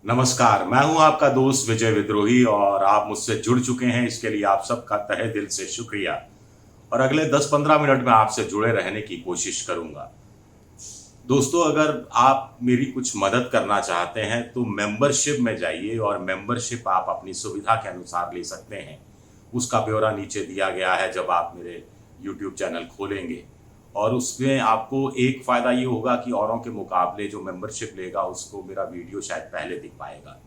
नमस्कार, मैं हूं आपका दोस्त विजय विद्रोही और आप मुझसे जुड़ चुके हैं। इसके लिए आप सबका तहे दिल से शुक्रिया। और अगले 10-15 मिनट में आपसे जुड़े रहने की कोशिश करूंगा। दोस्तों, अगर आप मेरी कुछ मदद करना चाहते हैं तो मेंबरशिप में जाइए और मेंबरशिप आप अपनी सुविधा के अनुसार ले सकते हैं। उसका ब्यौरा नीचे दिया गया है जब आप मेरे यूट्यूब चैनल खोलेंगे। और उसमें आपको एक फ़ायदा ये होगा कि औरों के मुकाबले जो मेंबरशिप लेगा उसको मेरा वीडियो शायद पहले दिख पाएगा।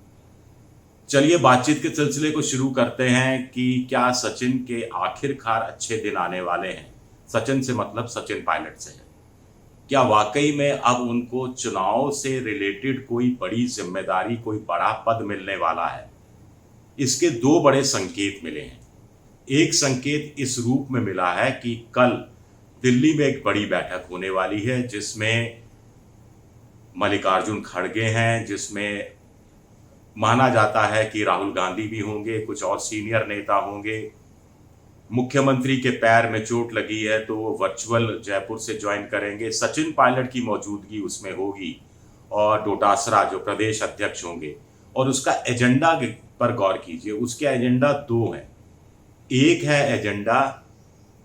चलिए बातचीत के सिलसिले को शुरू करते हैं कि क्या सचिन के आखिरकार अच्छे दिन आने वाले हैं। सचिन से मतलब सचिन पायलट से है। क्या वाकई में अब उनको चुनाव से रिलेटेड कोई बड़ी जिम्मेदारी, कोई बड़ा पद मिलने वाला है? इसके दो बड़े संकेत मिले हैं। एक संकेत इस रूप में मिला है कि कल दिल्ली में एक बड़ी बैठक होने वाली है जिसमें मल्लिकार्जुन खड़गे हैं, जिसमें माना जाता है कि राहुल गांधी भी होंगे, कुछ और सीनियर नेता होंगे। मुख्यमंत्री के पैर में चोट लगी है तो वो वर्चुअल जयपुर से ज्वाइन करेंगे। सचिन पायलट की मौजूदगी उसमें होगी और डोटासरा जो प्रदेश अध्यक्ष होंगे। और उसका एजेंडा पर गौर कीजिए, उसके एजेंडा दो हैं। एक है एजेंडा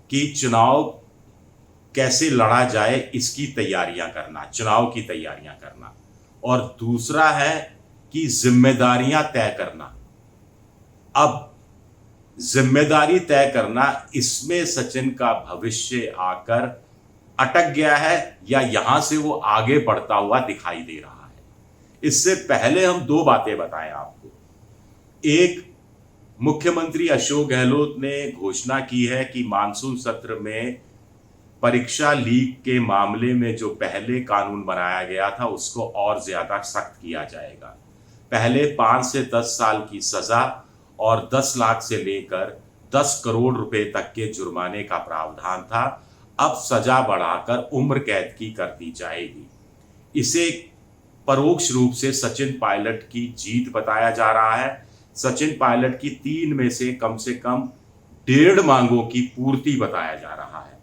कि चुनाव कैसे लड़ा जाए इसकी तैयारियां करना, चुनाव की तैयारियां करना। और दूसरा है कि जिम्मेदारियां तय करना। अब जिम्मेदारी तय करना, इसमें सचिन का भविष्य आकर अटक गया है या यहां से वो आगे बढ़ता हुआ दिखाई दे रहा है। इससे पहले हम दो बातें बताएं आपको। एक, मुख्यमंत्री अशोक गहलोत ने घोषणा की है कि मानसून सत्र में परीक्षा लीक के मामले में जो पहले कानून बनाया गया था उसको और ज्यादा सख्त किया जाएगा। पहले 5 से 10 साल की सजा और 10 लाख से लेकर 10 करोड़ रुपए तक के जुर्माने का प्रावधान था। अब सजा बढ़ाकर उम्र कैद की कर दी जाएगी। इसे परोक्ष रूप से सचिन पायलट की जीत बताया जा रहा है। सचिन पायलट की 3 में से कम 1.5 मांगों की पूर्ति बताया जा रहा है।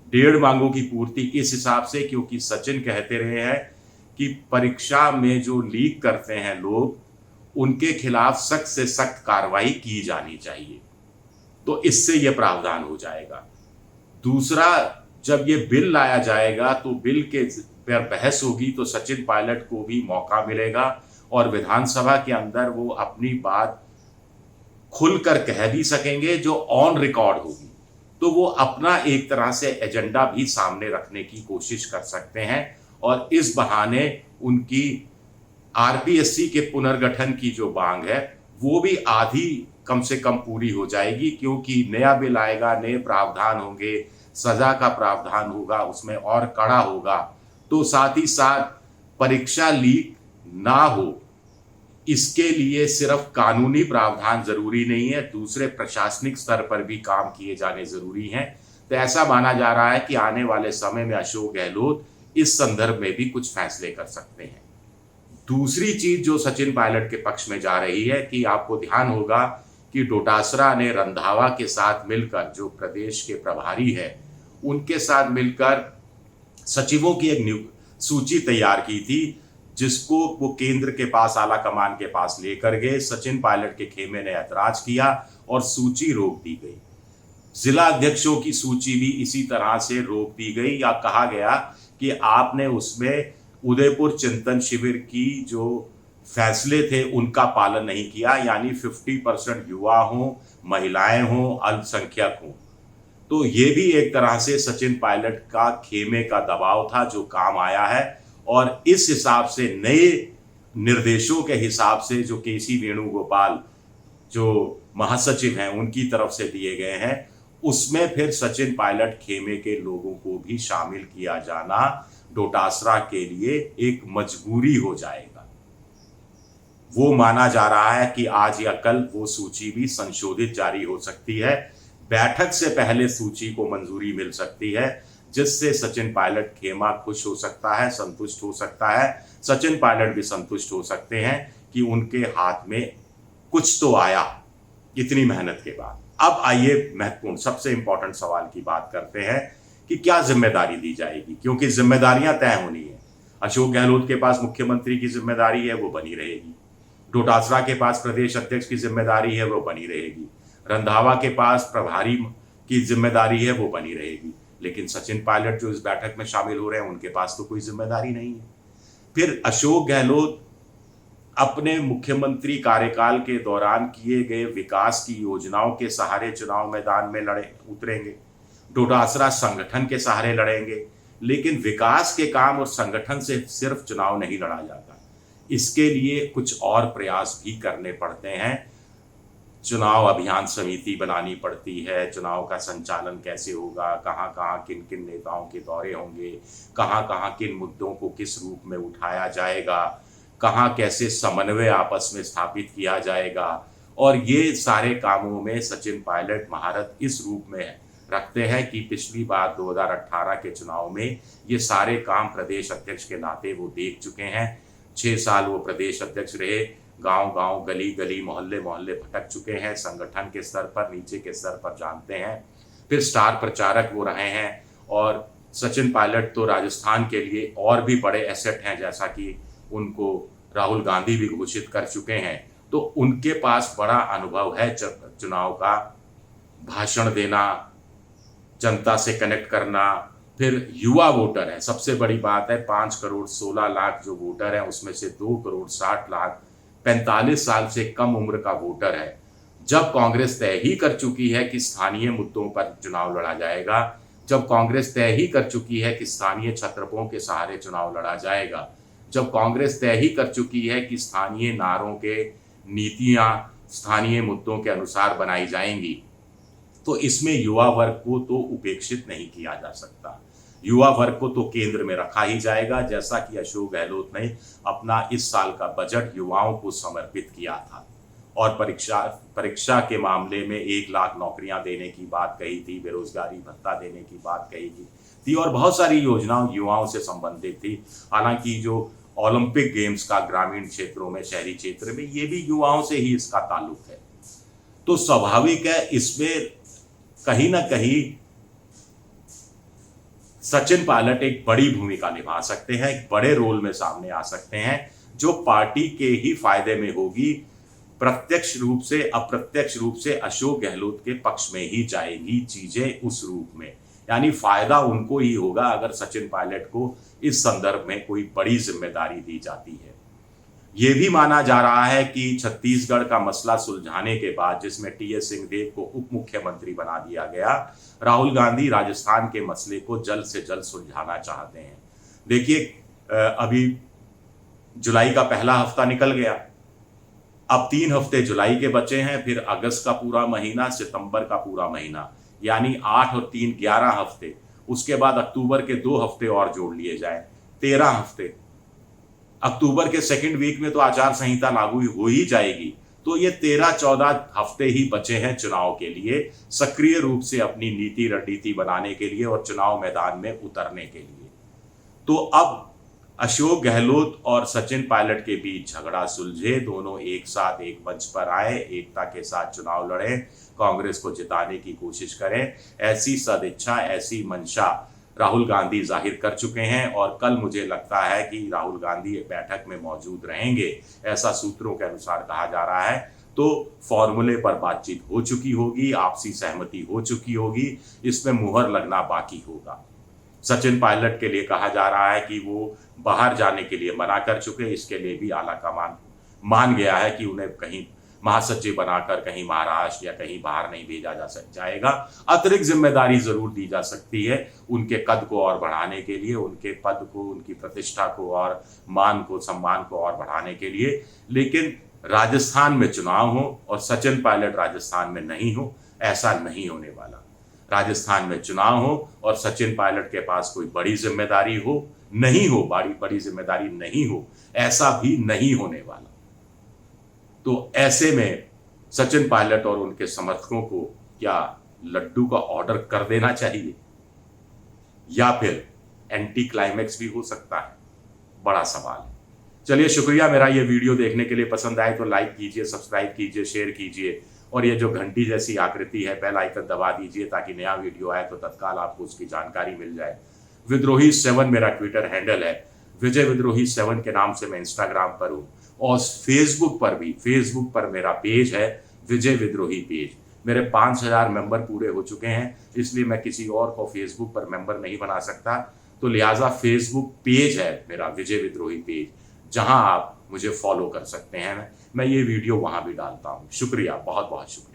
1.5 मांगों की पूर्ति इस हिसाब से क्योंकि सचिन कहते रहे हैं कि परीक्षा में जो लीक करते हैं लोग, उनके खिलाफ सख्त से सख्त कार्रवाई की जानी चाहिए। तो इससे यह प्रावधान हो जाएगा। दूसरा, जब ये बिल लाया जाएगा तो बिल के पर बहस होगी तो सचिन पायलट को भी मौका मिलेगा और विधानसभा के अंदर वो अपनी बात खुलकर कह भी सकेंगे जो ऑन रिकॉर्ड होगी। तो वो अपना एक तरह से एजेंडा भी सामने रखने की कोशिश कर सकते हैं और इस बहाने उनकी आरपीएससी के पुनर्गठन की जो मांग है वो भी आधी कम से कम पूरी हो जाएगी, क्योंकि नया बिल आएगा, नए प्रावधान होंगे, सजा का प्रावधान होगा, उसमें और कड़ा होगा। तो साथ ही साथ परीक्षा लीक ना हो, इसके लिए सिर्फ कानूनी प्रावधान जरूरी नहीं है, दूसरे प्रशासनिक स्तर पर भी काम किए जाने जरूरी हैं। तो ऐसा माना जा रहा है कि आने वाले समय में अशोक गहलोत इस संदर्भ में भी कुछ फैसले कर सकते हैं। दूसरी चीज जो सचिन पायलट के पक्ष में जा रही है कि आपको ध्यान होगा कि डोटासरा ने रंधावा के साथ मिलकर, जो प्रदेश के प्रभारी है, उनके साथ मिलकर सचिवों की एक सूची तैयार की थी जिसको वो केंद्र के पास, आला कमान के पास लेकर गए। सचिन पायलट के खेमे ने ऐतराज किया और सूची रोक दी गई। जिला अध्यक्षों की सूची भी इसी तरह से रोक दी गई या कहा गया कि आपने उसमें उदयपुर चिंतन शिविर की जो फैसले थे उनका पालन नहीं किया, यानी 50% युवा हों, महिलाएं हों, अल्पसंख्यक हों। तो ये भी एक तरह से सचिन पायलट का खेमे का दबाव था जो काम आया है। और इस हिसाब से नए निर्देशों के हिसाब से जो केसी वेणुगोपाल जो महासचिव हैं उनकी तरफ से दिए गए हैं, उसमें फिर सचिन पायलट खेमे के लोगों को भी शामिल किया जाना डोटासरा के लिए एक मजबूरी हो जाएगा। वो माना जा रहा है कि आज या कल वो सूची भी संशोधित जारी हो सकती है। बैठक से पहले सूची को मंजूरी मिल सकती है, जिससे सचिन पायलट खेमा खुश हो सकता है, संतुष्ट हो सकता है। सचिन पायलट भी संतुष्ट हो सकते हैं कि उनके हाथ में कुछ तो आया इतनी मेहनत के बाद। अब आइए महत्वपूर्ण, सबसे इंपॉर्टेंट सवाल की बात करते हैं कि क्या जिम्मेदारी दी जाएगी, क्योंकि जिम्मेदारियां तय होनी है। अशोक गहलोत के पास मुख्यमंत्री की जिम्मेदारी है, वो बनी रहेगी। डोटासरा के पास प्रदेश अध्यक्ष की जिम्मेदारी है, वो बनी रहेगी। रंधावा के पास प्रभारी की जिम्मेदारी है, वो बनी रहेगी। लेकिन सचिन पायलट जो इस बैठक में शामिल हो रहे हैं, उनके पास तो कोई जिम्मेदारी नहीं है। फिर अशोक गहलोत अपने मुख्यमंत्री कार्यकाल के दौरान किए गए विकास की योजनाओं के सहारे चुनाव मैदान में उतरेंगे। डोटासरा संगठन के सहारे लड़ेंगे। लेकिन विकास के काम और संगठन से सिर्फ चुनाव नहीं लड़ा जाता, इसके लिए कुछ और प्रयास भी करने पड़ते हैं। चुनाव अभियान समिति बनानी पड़ती है, चुनाव का संचालन कैसे होगा, कहाँ कहाँ किन किन नेताओं के दौरे होंगे, कहाँ कहाँ किन मुद्दों को किस रूप में उठाया जाएगा, कहाँ कैसे समन्वय आपस में स्थापित किया जाएगा। और ये सारे कामों में सचिन पायलट महारत इस रूप में रखते हैं कि पिछली बार 2018 के चुनाव में ये सारे काम प्रदेश अध्यक्ष के नाते वो देख चुके हैं। 6 साल वो प्रदेश अध्यक्ष रहे, गांव गांव गली गली मोहल्ले मोहल्ले भटक चुके हैं, संगठन के स्तर पर नीचे के स्तर पर जानते हैं। फिर स्टार प्रचारक वो रहे हैं। और सचिन पायलट तो राजस्थान के लिए और भी बड़े एसेट हैं, जैसा कि उनको राहुल गांधी भी घोषित कर चुके हैं। तो उनके पास बड़ा अनुभव है चुनाव का, भाषण देना, जनता से कनेक्ट करना। फिर युवा वोटर है, सबसे बड़ी बात है। 5 करोड़ 16 लाख जो वोटर है, उसमें से 2 करोड़ 60 लाख 45 साल से कम उम्र का वोटर है। जब कांग्रेस तय ही कर चुकी है कि स्थानीय मुद्दों पर चुनाव लड़ा जाएगा, जब कांग्रेस तय ही कर चुकी है कि स्थानीय छत्रपों के सहारे चुनाव लड़ा जाएगा, जब कांग्रेस तय ही कर चुकी है कि स्थानीय नारों के नीतियां स्थानीय मुद्दों के अनुसार बनाई जाएंगी, तो इसमें युवा वर्ग को तो उपेक्षित नहीं किया जा सकता। युवा वर्ग को तो केंद्र में रखा ही जाएगा, जैसा कि अशोक गहलोत ने अपना इस साल का बजट युवाओं को समर्पित किया था। और परीक्षा के मामले में 1 लाख नौकरियां देने की बात कही थी, बेरोजगारी भत्ता देने की बात कही थी, और बहुत सारी योजनाएं युवाओं से संबंधित थी। हालांकि जो ओलंपिक गेम्स का ग्रामीण क्षेत्रों में, शहरी क्षेत्र में, ये भी युवाओं से ही इसका ताल्लुक है। तो स्वाभाविक है इसमें कहीं ना कहीं सचिन पायलट एक बड़ी भूमिका निभा सकते हैं, एक बड़े रोल में सामने आ सकते हैं, जो पार्टी के ही फायदे में होगी। प्रत्यक्ष रूप से अप्रत्यक्ष रूप से अशोक गहलोत के पक्ष में ही जाएगी चीजें उस रूप में, यानी फायदा उनको ही होगा अगर सचिन पायलट को इस संदर्भ में कोई बड़ी जिम्मेदारी दी जाती है। यह भी माना जा रहा है कि छत्तीसगढ़ का मसला सुलझाने के बाद, जिसमें टीएस सिंहदेव को उप मुख्यमंत्री बना दिया गया, राहुल गांधी राजस्थान के मसले को जल्द से जल्द सुलझाना चाहते हैं। देखिए, अभी जुलाई का पहला हफ्ता निकल गया, अब 3 हफ्ते जुलाई के बचे हैं, फिर अगस्त का पूरा महीना, सितंबर का पूरा महीना, यानी 8 और 3 11 हफ्ते। उसके बाद अक्टूबर के 2 हफ्ते और जोड़ लिए जाए, 13 हफ्ते। अक्टूबर के सेकंड वीक में तो आचार संहिता लागू हो ही जाएगी। तो ये 13-14 हफ्ते ही बचे हैं चुनाव के लिए, सक्रिय रूप से अपनी नीति रणनीति बनाने के लिए और चुनाव मैदान में उतरने के लिए। तो अब अशोक गहलोत और सचिन पायलट के बीच झगड़ा सुलझे, दोनों एक साथ एक मंच पर आए, एकता के साथ चुनाव लड़े, कांग्रेस को जिताने की कोशिश करें, ऐसी सदिच्छा, ऐसी मंशा राहुल गांधी जाहिर कर चुके हैं। और कल मुझे लगता है कि राहुल गांधी बैठक में मौजूद रहेंगे, ऐसा सूत्रों के अनुसार कहा जा रहा है। तो फॉर्मूले पर बातचीत हो चुकी होगी, आपसी सहमति हो चुकी होगी, इसमें मुहर लगना बाकी होगा। सचिन पायलट के लिए कहा जा रहा है कि वो बाहर जाने के लिए मना कर चुके, इसके लिए भी आला कमान मान गया है कि उन्हें कहीं महासचिव बनाकर कहीं महाराष्ट्र या कहीं बाहर नहीं भेजा जाएगा। अतिरिक्त जिम्मेदारी जरूर दी जा सकती है उनके कद को और बढ़ाने के लिए, उनके पद को, उनकी प्रतिष्ठा को और मान को, सम्मान को और बढ़ाने के लिए। लेकिन राजस्थान में चुनाव हो और सचिन पायलट राजस्थान में नहीं हो, ऐसा नहीं होने वाला। राजस्थान में चुनाव हो और सचिन पायलट के पास कोई बड़ी जिम्मेदारी हो, नहीं हो, बड़ी जिम्मेदारी नहीं हो, ऐसा भी नहीं होने वाला। तो ऐसे में सचिन पायलट और उनके समर्थकों को क्या लड्डू का ऑर्डर कर देना चाहिए, या फिर एंटी क्लाइमैक्स भी हो सकता है? बड़ा सवाल है। चलिए, शुक्रिया मेरा ये वीडियो देखने के लिए। पसंद आए तो लाइक कीजिए, सब्सक्राइब कीजिए, शेयर कीजिए, और ये जो घंटी जैसी आकृति है बेल आइकन दबा दीजिए ताकि नया वीडियो आए तो तत्काल आपको उसकी जानकारी मिल जाए। विद्रोही 7 मेरा ट्विटर हैंडल है, विजय विद्रोही 7 के नाम से मैं इंस्टाग्राम पर हूँ। और फेसबुक पर मेरा पेज है विजय विद्रोही पेज। मेरे 5000 मेंबर पूरे हो चुके हैं, इसलिए मैं किसी और को फेसबुक पर मेंबर नहीं बना सकता। तो लिहाजा फेसबुक पेज है मेरा विजय विद्रोही पेज, जहां आप मुझे फॉलो कर सकते हैं। मैं ये वीडियो वहां भी डालता हूं। शुक्रिया, बहुत बहुत शुक्रिया।